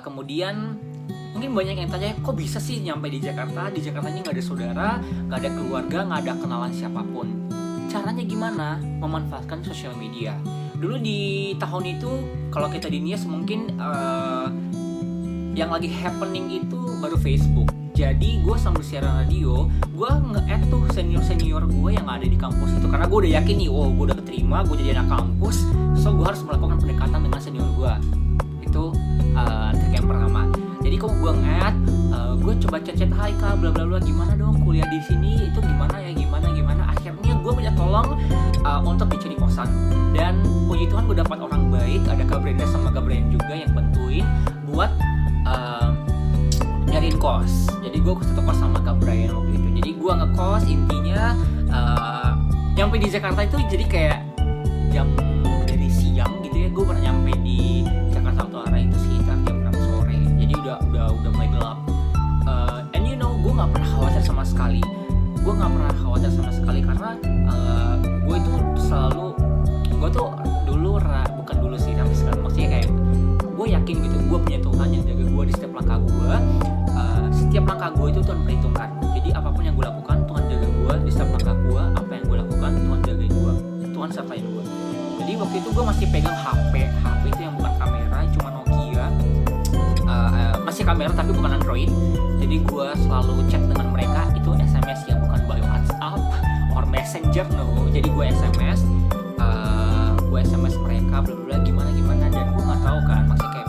Kemudian mungkin banyak yang tanya, kok bisa sih nyampe di Jakarta? Di Jakartanya nggak ada saudara, nggak ada keluarga, nggak ada kenalan siapapun. Caranya gimana? Memanfaatkan sosial media. Dulu di tahun itu, kalau kita di Nias mungkin yang lagi happening itu baru Facebook. Jadi gue sambil siaran radio, gue nge-add tuh senior-senior gue yang ada di kampus itu. Karena gue udah yakin nih, gue udah keterima, gue jadi anak kampus, so gue harus melakukan pendekatan dengan senior gue. Itu trik yang pertama. Jadi kok gue nge-add, gue coba chat-chat, hai kak, bla bla bla, gimana dong kuliah di sini itu gimana ya, gimana. Akhirnya gue minta tolong untuk dicari kosan. Dan puji Tuhan gue dapat orang baik, ada Kak Brenda sama Kak Brian juga yang bantuin buat nyariin kos. Jadi gue satu kos sama Kak Brian waktu itu. Jadi gue ngekos, intinya nyampe di Jakarta itu jadi kayak jam dari siang gitu ya. Gue pernah nyampe di Jakarta Utara itu sekitar jam 6 sore. Jadi udah mulai gelap. And you know, gue nggak pernah khawatir sama sekali. Karena gue itu selalu, gue tuh dulu bukan dulu sih, tapi sekarang maksudnya kayak gue yakin gitu, gue punya Tuhan yang jaga gue di setiap langkah gue. Setiap langkah gue itu Tuhan perhitungkan. Jadi apapun yang gue lakukan, Tuhan jaga gue di setiap langkah gue. Apa yang gue lakukan, Tuhan jagain gue, Tuhan sertain gue. Jadi waktu itu gue masih pegang HP itu yang bukan kamera, cuma Nokia. Masih kamera tapi bukan Android. Jadi gue selalu chat dengan mereka itu SMS ya, bukan by WhatsApp or Messenger, no. Jadi gue SMS, mereka bla bla gimana, dan gue nggak tahu kan maksudnya kayak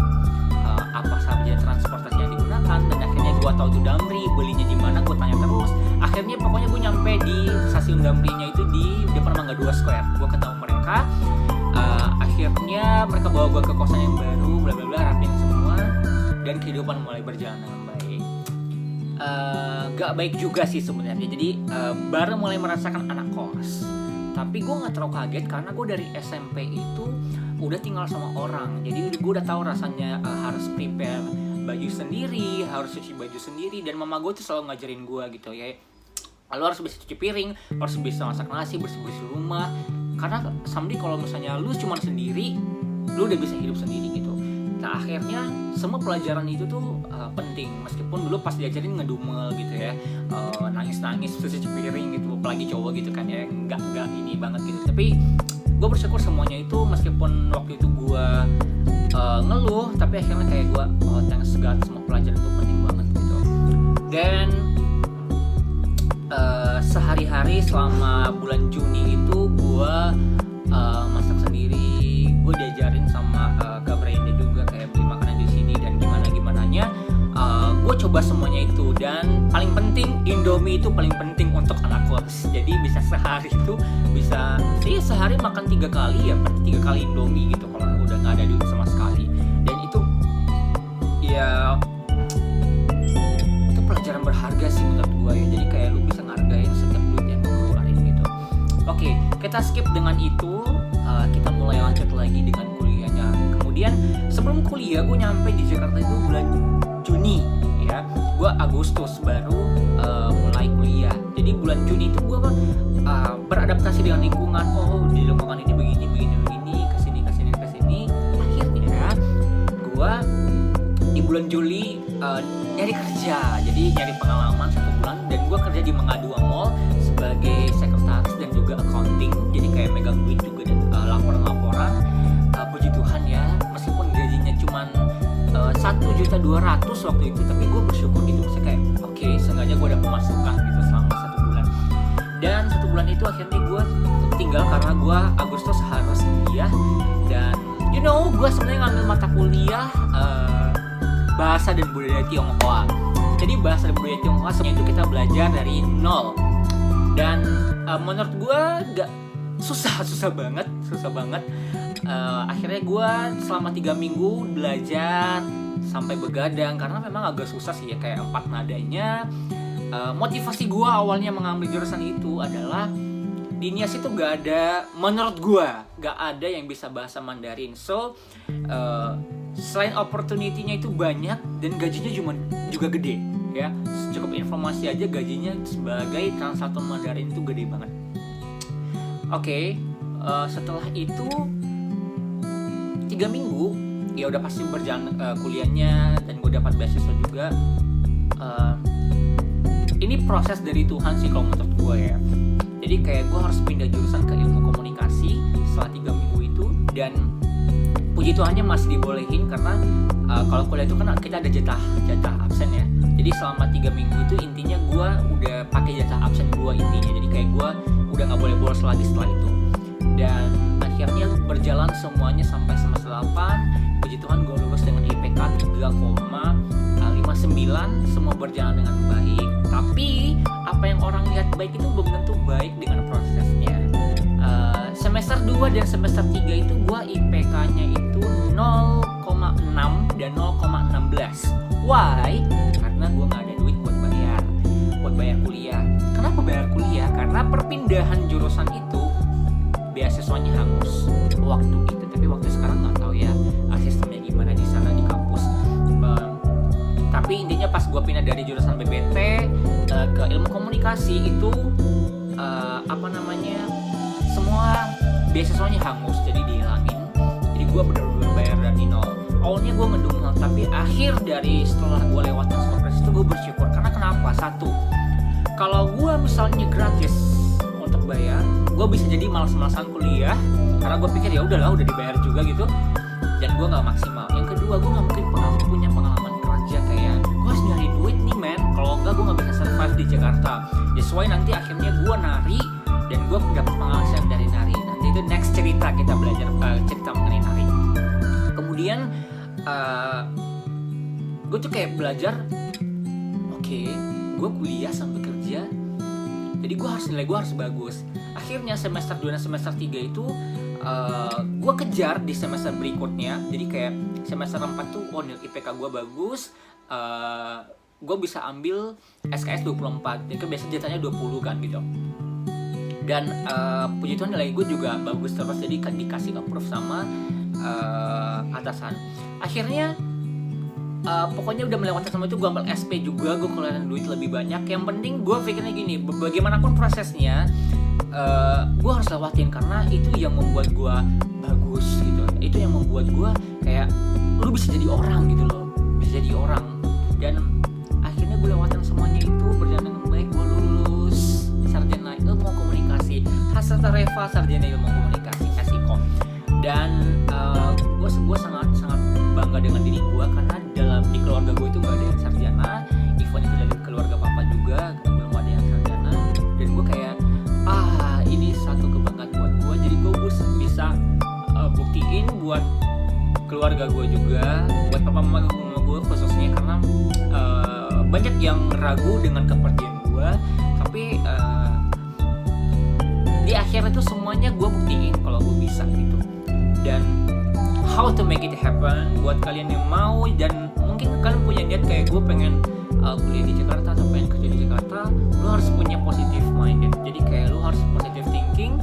apa saja transportasi yang digunakan. Dan akhirnya gue tahu tuh Damri, belinya di mana, gue tanya terus. Akhirnya pokoknya gue nyampe di stasiun Damrinya itu di depan Mangga 2 Square. Gue ketemu mereka. Akhirnya mereka bawa gue ke kosan yang baru, bla bla bla, rapiin semua, dan kehidupan mulai berjalan dengan baik. Gak baik juga sih sebenarnya. Jadi baru mulai merasakan anak kos. Tapi gue nggak terlalu kaget karena gue dari SMP itu udah tinggal sama orang. Jadi gue udah tahu rasanya harus prepare baju sendiri, harus cuci baju sendiri. Dan mama gue tuh selalu ngajarin gue gitu ya, lu harus bisa cuci piring, harus bisa masak nasi, bersih-bersih rumah. Karena someday kalau misalnya lu cuma sendiri, lu udah bisa hidup sendiri gitu. Nah akhirnya semua pelajaran itu tuh penting. Meskipun dulu pas diajarin ngedumel gitu ya, nangis-nangis terus cuci piring gitu, apalagi cowok gitu kan ya, nggak ini banget gitu. Tapi gue bersyukur semuanya itu, meskipun waktu itu gue ngeluh, tapi akhirnya kayak gue thanks God, semua pelajaran itu penting banget gitu. Dan sehari-hari selama bulan Juni itu gue masak sendiri. Gue diajarin sama Kak Brenda juga kayak beli makanan di sini dan gimananya. Gue coba semuanya itu. Dan paling penting, Indomie itu paling penting untuk anak kos. Jadi bisa sehari itu bisa sih sehari makan 3 kali ya, berarti 3 kali Indomie gitu kalau udah nggak ada duit sama sekali. Dan itu ya itu pelajaran berharga sih menurut gue ya. Jadi kayak lu bisa ngargain setiap duit yang lu keluarin gitu. Oke, kita skip dengan itu. Kita mulai lanjut lagi dengan kuliahnya. Kemudian sebelum kuliah gue nyampe di Jakarta itu bulan Juni ya. Gue Agustus baru mulai kuliah. Jadi bulan Juni itu gue beradaptasi dengan lingkungan. Oh di lingkungan ini begini, kesini. Akhirnya gue di bulan Juli nyari kerja. Jadi nyari pengalaman 1 bulan. Dan gue kerja di Mangga 2 Mall sebagai sekretaris dan juga accounting. Jadi kayak megang duit juga dan laporan. Puji Tuhan ya, meskipun gajinya cuman 1.200.000 waktu itu, tapi gue bersyukur gitu. Maksudnya kayak oke, seenggaknya gue ada pemasukan gitu selama 1 bulan. Dan 1 bulan itu akhirnya gue tinggal karena gue Agustus harus kuliah. Dan you know, gue sebenarnya ngambil mata kuliah bahasa dan budaya Tionghoa. Jadi bahasa dan budaya Tionghoa sebenarnya itu kita belajar dari nol. Dan menurut gue gak susah banget. Akhirnya gue selama 3 minggu belajar sampai begadang karena memang agak susah sih ya, kayak 4 nadanya. Motivasi gue awalnya mengambil jurusan itu adalah di Nias itu gak ada, menurut gue gak ada yang bisa bahasa Mandarin. So selain opportunity-nya itu banyak dan gajinya juga gede ya. Cukup informasi aja, gajinya sebagai translator Mandarin itu gede banget. Oke, setelah itu 3 minggu ya udah pasti berjalan kuliahnya, dan gue dapat beasiswa juga. Ini proses dari Tuhan sih kalau menurut gue ya. Jadi kayak gue harus pindah jurusan ke ilmu komunikasi setelah 3 minggu itu, dan puji Tuhannya masih dibolehin karena kalau kuliah itu kan kita ada jatah absen ya. Jadi selama 3 minggu itu intinya gue udah pakai jatah absen gue intinya. Jadi kayak gue udah nggak boleh bolos lagi setelah itu. Dan akhirnya berjalan semuanya sampai semester 8. Puji Tuhan gue lulus dengan IPK 3,59. Semua berjalan dengan baik. Tapi apa yang orang lihat baik itu belum tentu baik dengan prosesnya. Semester 2 dan semester 3 itu gue IPK-nya itu 0,6 dan 0,16. Why? Karena gue gak ada duit buat bayar kuliah. Kenapa bayar kuliah? Karena perpindahan jurusan itu beasiswanya hangus waktu itu. Tapi waktu sekarang gak tahu ya sistemnya gimana di sana di kampus. Tapi intinya pas gue pindah dari jurusan BBT ke ilmu komunikasi itu semua beasiswanya hangus, jadi dihilangin. Jadi gue bener-bener bayar dari nol. Awalnya gue ngedumel, tapi akhir dari setelah gue lewatin semua proses itu gue bersyukur. Karena kenapa? Satu, kalau gue misalnya gratis untuk bayar, gue bisa jadi malas-malasan kuliah karena gue pikir ya udahlah udah dibayar juga gitu, dan gue nggak maksimal. Yang kedua, gue nggak mungkin punya pengalaman kerja kayak gue harus nyari duit nih men, kalau enggak gue nggak bisa survive di Jakarta. That's why nanti akhirnya gue nari dan gue dapat penghasilan dari nari. Nanti itu next cerita, kita belajar cerita mengenai nari. Kemudian gue tuh kayak belajar, oke, gue kuliah sambil kerja, jadi nilai gue harus bagus. Akhirnya semester 2 dan semester 3 itu gue kejar di semester berikutnya. Jadi kayak semester 4 tuh IPK gue bagus, gue bisa ambil SKS 24. Jadi kan biasanya jatahnya 20 kan gitu. Dan puji Tuhan nilai gue juga bagus terus, jadi dikasih approve sama atasan. Akhirnya pokoknya udah melewati semua itu, gue ambil SP juga, gue keluarin duit lebih banyak. Yang penting gue pikirnya gini, bagaimanapun prosesnya gue harus lewatin, karena itu yang membuat gue bagus gitu. Itu yang membuat gue kayak lu bisa jadi orang gitu loh, bisa jadi orang. Dan akhirnya gue lewatin semuanya itu, berjalan dengan baik. Gue lulus sarjana ilmu komunikasi, Hasrata Reva sarjana ilmu komunikasi SIKOM. Dan gue sangat bangga dengan diri gue, karena di keluarga gue itu gak ada yang sarjana. Even itu dari keluarga papa juga belum ada yang sarjana. Dan gue kayak ini satu kebanggaan buat gue. Jadi gue bisa buktiin buat keluarga gue juga, buat papa mama gue khususnya, karena banyak yang ragu dengan kepergian gue. Tapi di akhir itu semuanya gue buktiin kalau gue bisa gitu. Dan how to make it happen buat kalian yang mau, dan mungkin kalian punya niat kayak gue pengen kuliah di Jakarta atau pengen kerja di Jakarta, lo harus punya positive minded. Jadi kayak lo harus positive thinking.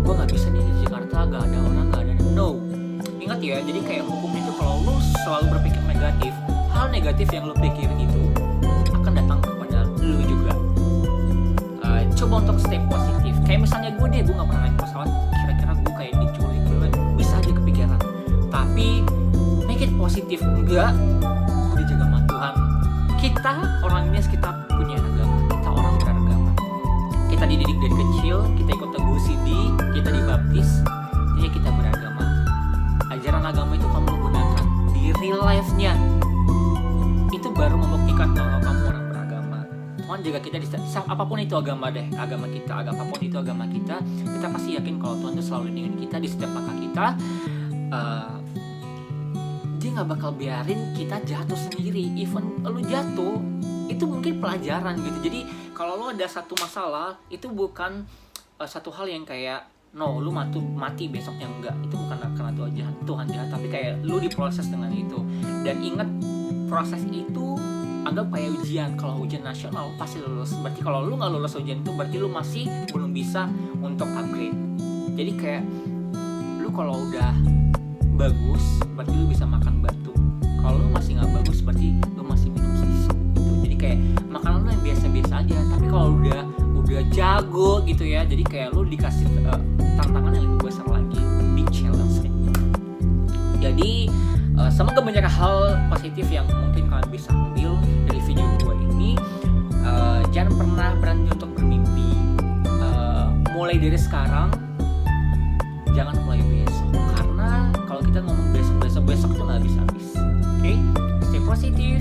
Gue nggak bisa di Jakarta, gak ada orang, gak ada, no. Ingat ya, jadi kayak hukum itu kalau lo selalu berpikir negatif, hal negatif yang lo pikirin itu akan datang kepada lo juga. Coba untuk stay positif. Kayak misalnya gue nggak pernah naik pesawat, kira-kira gue kayak diculik, bisa aja kepikiran. Tapi make it positif, enggak, udah jaga sama Tuhan. Kita orang Indonesia, kita punya agama, kita orang beragama. Kita dididik dari kecil, kita ikut teguh sidi, kita dibaptis, jadi kita beragama. Ajaran agama itu kamu gunakan di real life-nya, itu baru membuktikan bahwa kamu orang beragama. Tuhan jaga kita di apapun itu agama kita, apapun itu agama kita pasti yakin kalau Tuhan itu selalu dengan kita di setiap langkah kita. Dia nggak bakal biarin kita jatuh sendiri. Even lu jatuh, itu mungkin pelajaran gitu. Jadi kalau lu ada satu masalah, itu bukan satu hal yang kayak lu mati besoknya, enggak. Itu bukan karena Tuhan jahat, tapi kayak lu diproses dengan itu. Dan ingat, proses itu anggap kayak ujian. Kalau ujian nasional pasti lulus. Berarti kalau lu nggak lulus ujian itu, berarti lu masih belum bisa untuk upgrade. Jadi kayak lu kalau udah bagus, berarti lu bisa makan batu. Kalau lu masih nggak bagus, berarti lu masih minum susu gitu. Jadi kayak makanan lu yang biasa-biasa aja. Tapi kalau udah jago gitu ya, jadi kayak lu dikasih tantangan yang lebih besar lagi, big challenge gitu. Jadi semoga banyak hal positif yang mungkin kalian bisa ambil dari video gue ini. Jangan pernah berhenti untuk bermimpi. Mulai dari sekarang, jangan mulai besok, karena kalau kita ngomong besok tuh nggak habis-habis. Oke, stay positif.